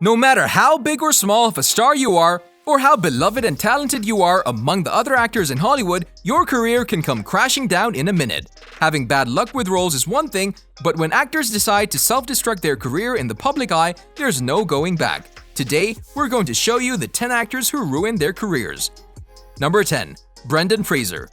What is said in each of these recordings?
No matter how big or small of a star you are, or how beloved and talented you are among the other actors in Hollywood, your career can come crashing down in a minute. Having bad luck with roles is one thing, but when actors decide to self-destruct their career in the public eye, there's no going back. Today, we're going to show you the 10 actors who ruined their careers. Number 10. Brendan Fraser.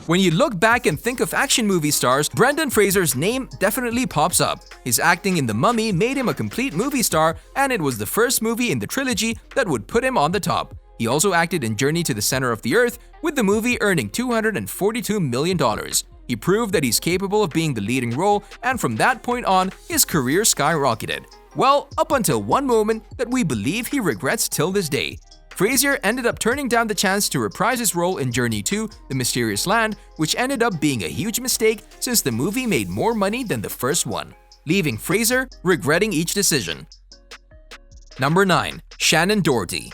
When you look back and think of action movie stars, Brendan Fraser's name definitely pops up. His acting in The Mummy made him a complete movie star, and it was the first movie in the trilogy that would put him on the top. He also acted in Journey to the Center of the Earth, with the movie earning $242 million. He proved that he's capable of being the leading role, and from that point on, his career skyrocketed. Well, up until one moment that we believe he regrets till this day. Fraser ended up turning down the chance to reprise his role in Journey to The Mysterious Land, which ended up being a huge mistake since the movie made more money than the first one, leaving Fraser regretting each decision. Number 9. Shannen Doherty.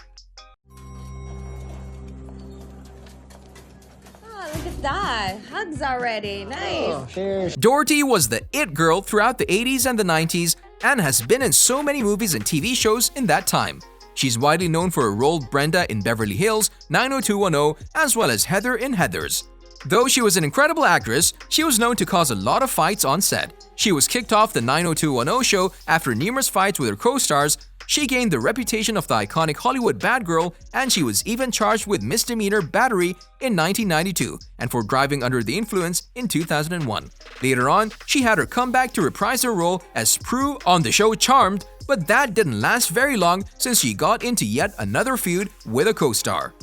Look at that. Hugs already. Nice. Oh, cheers. Doherty was the it girl throughout the 80s and the 90s and has been in so many movies and TV shows in that time. She's widely known for her role Brenda in Beverly Hills 90210 as well as Heather in Heathers. Though she was an incredible actress, she was known to cause a lot of fights on set. She was kicked off the 90210 show after numerous fights with her co-stars. She gained the reputation of the iconic Hollywood bad girl, and she was even charged with misdemeanor battery in 1992 and for driving under the influence in 2001. Later on, she had her comeback to reprise her role as Prue on the show Charmed, but that didn't last very long since she got into yet another feud with a co-star.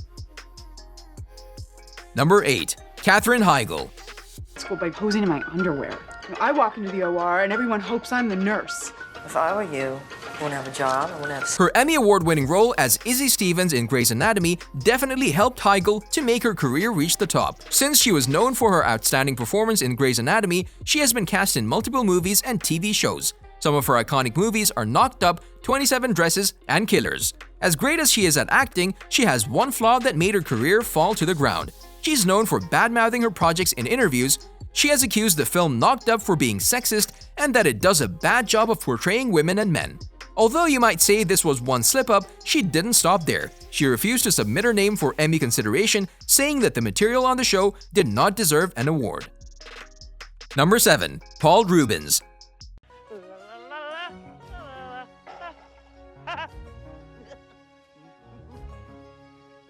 Number 8. Katherine HEIGL. School by posing in my underwear. I walk into the OR and everyone hopes I'm the nurse. If I were you, I wouldn't have a job, I wouldn't have... Her Emmy Award-winning role as Izzy Stevens in Grey's Anatomy definitely helped HEIGL to make her career reach the top. Since she was known for her outstanding performance in Grey's Anatomy, she has been cast in multiple movies and TV shows. Some of her iconic movies are Knocked Up, 27 Dresses, and Killers. As great as she is at acting, she has one flaw that made her career fall to the ground. She's known for bad-mouthing her projects in interviews. She has accused the film Knocked Up for being sexist and that it does a bad job of portraying women and men. Although you might say this was one slip-up, she didn't stop there. She refused to submit her name for Emmy consideration, saying that the material on the show did not deserve an award. Number 7. Paul Reubens.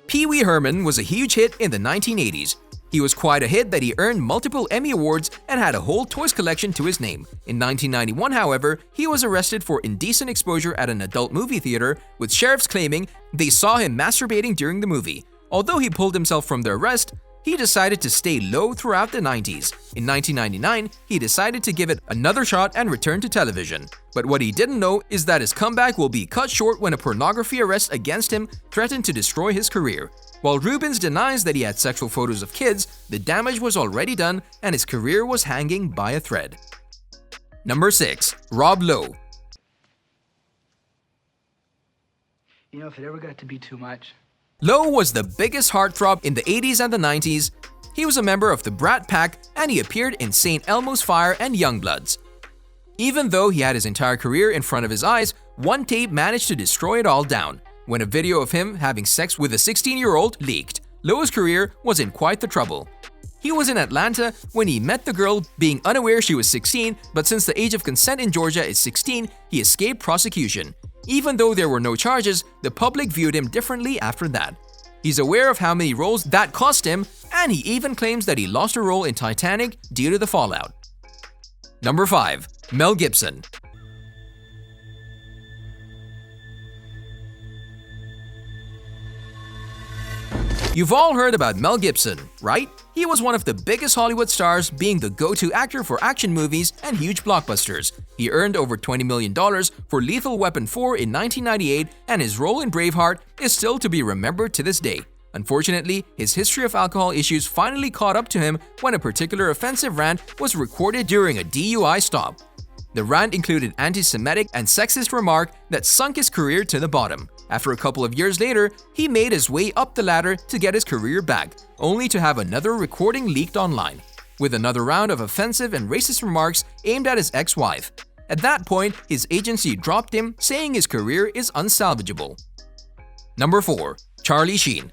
Pee Wee Herman was a huge hit in the 1980s. He was quite a hit that he earned multiple Emmy Awards and had a whole toys collection to his name. In 1991, however, he was arrested for indecent exposure at an adult movie theater, with sheriffs claiming they saw him masturbating during the movie. Although he pulled himself from the arrest, he decided to stay low throughout the 90s. In 1999, he decided to give it another shot and return to television. But what he didn't know is that his comeback will be cut short when a pornography arrest against him threatened to destroy his career. While Reubens denies that he had sexual photos of kids, the damage was already done and his career was hanging by a thread. Number 6. Rob Lowe. You know, if it ever got to be too much. Lowe was the biggest heartthrob in the 80s and the 90s. He was a member of the Brat Pack and he appeared in St. Elmo's Fire and Youngbloods. Even though he had his entire career in front of his eyes, one tape managed to destroy it all down. When a video of him having sex with a 16-year-old leaked, Lowe's career was in quite the trouble. He was in Atlanta when he met the girl, being unaware she was 16, but since the age of consent in Georgia is 16, he escaped prosecution. Even though there were no charges, the public viewed him differently after that. He's aware of how many roles that cost him, and he even claims that he lost a role in Titanic due to the fallout. Number 5. Mel Gibson. You've all heard about Mel Gibson, right? He was one of the biggest Hollywood stars, being the go-to actor for action movies and huge blockbusters. He earned over $20 million for Lethal Weapon 4 in 1998, and his role in Braveheart is still to be remembered to this day. Unfortunately, his history of alcohol issues finally caught up to him when a particular offensive rant was recorded during a DUI stop. The rant included anti-Semitic and sexist remark that sunk his career to the bottom. After a couple of years later, he made his way up the ladder to get his career back, only to have another recording leaked online. with another round of offensive and racist remarks aimed at his ex-wife. At that point, his agency dropped him, saying his career is unsalvageable. Number 4. Charlie Sheen.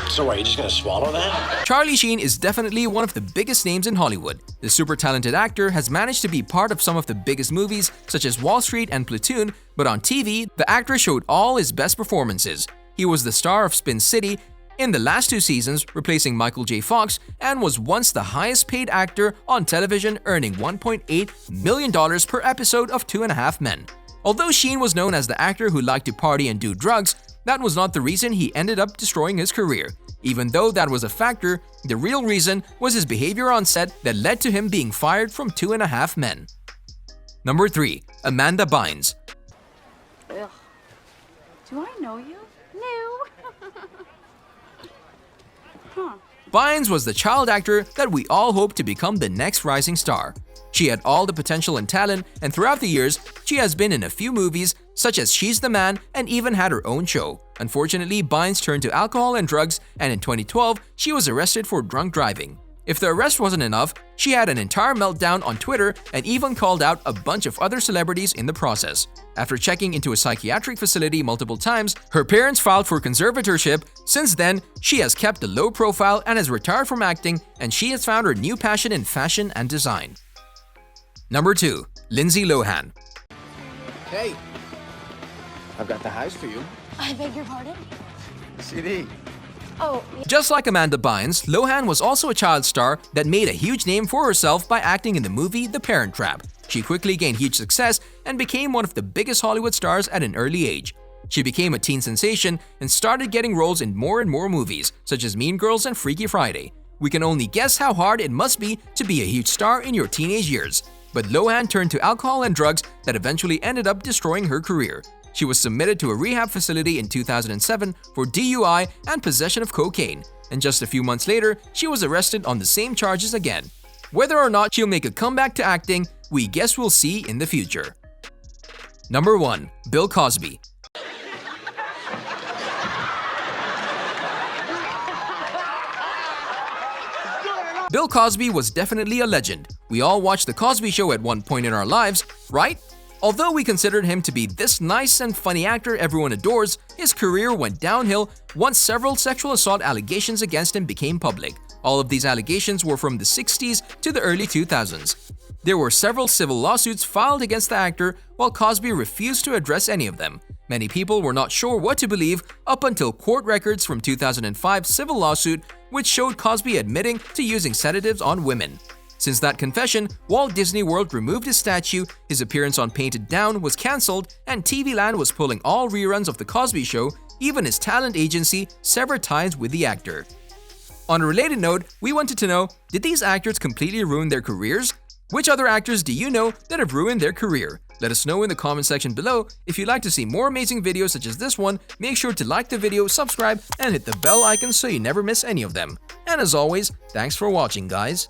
So what, are you just gonna swallow that? Charlie Sheen is definitely one of the biggest names in Hollywood. The super talented actor has managed to be part of some of the biggest movies such as Wall Street and Platoon, but on TV, the actor showed all his best performances. He was the star of Spin City in the last 2 seasons, replacing Michael J. Fox, and was once the highest paid actor on television, earning $1.8 million per episode of 2.5 Men. Although Sheen was known as the actor who liked to party and do drugs, that was not the reason he ended up destroying his career. Even though that was a factor, the real reason was his behavior on set that led to him being fired from 2.5 Men. Number 3. Amanda Bynes. Ugh. Do I know you? No. Bynes was the child actor that we all hoped to become the next rising star. She had all the potential and talent, and throughout the years, she has been in a few movies such as She's the Man and even had her own show. Unfortunately, Bynes turned to alcohol and drugs, and in 2012, she was arrested for drunk driving. If the arrest wasn't enough, she had an entire meltdown on Twitter and even called out a bunch of other celebrities in the process. After checking into a psychiatric facility multiple times, her parents filed for conservatorship. Since then, she has kept a low profile and has retired from acting, and she has found her new passion in fashion and design. Number 2. Lindsay Lohan. Hey, I've got the house for you. I beg your pardon? CD. Oh, Just like Amanda Bynes, Lohan was also a child star that made a huge name for herself by acting in the movie The Parent Trap. She quickly gained huge success and became one of the biggest Hollywood stars at an early age. She became a teen sensation and started getting roles in more and more movies, such as Mean Girls and Freaky Friday. We can only guess how hard it must be to be a huge star in your teenage years. But Lohan turned to alcohol and drugs that eventually ended up destroying her career. She was submitted to a rehab facility in 2007 for DUI and possession of cocaine, and just a few months later, she was arrested on the same charges again. Whether or not she'll make a comeback to acting, we guess we'll see in the future. Number 1. Bill Cosby. Bill Cosby was definitely a legend. We all watched The Cosby Show at one point in our lives, right? Although we considered him to be this nice and funny actor everyone adores, his career went downhill once several sexual assault allegations against him became public. All of these allegations were from the 60s to the early 2000s. There were several civil lawsuits filed against the actor, while Cosby refused to address any of them. Many people were not sure what to believe up until court records from 2005's civil lawsuit, which showed Cosby admitting to using sedatives on women. Since that confession, Walt Disney World removed his statue, his appearance on Painted Down was cancelled, and TV Land was pulling all reruns of The Cosby Show. Even his talent agency severed ties with the actor. On a related note, we wanted to know, did these actors completely ruin their careers? Which other actors do you know that have ruined their career? Let us know in the comment section below. If you'd like to see more amazing videos such as this one, make sure to like the video, subscribe, and hit the bell icon so you never miss any of them. And as always, thanks for watching, guys.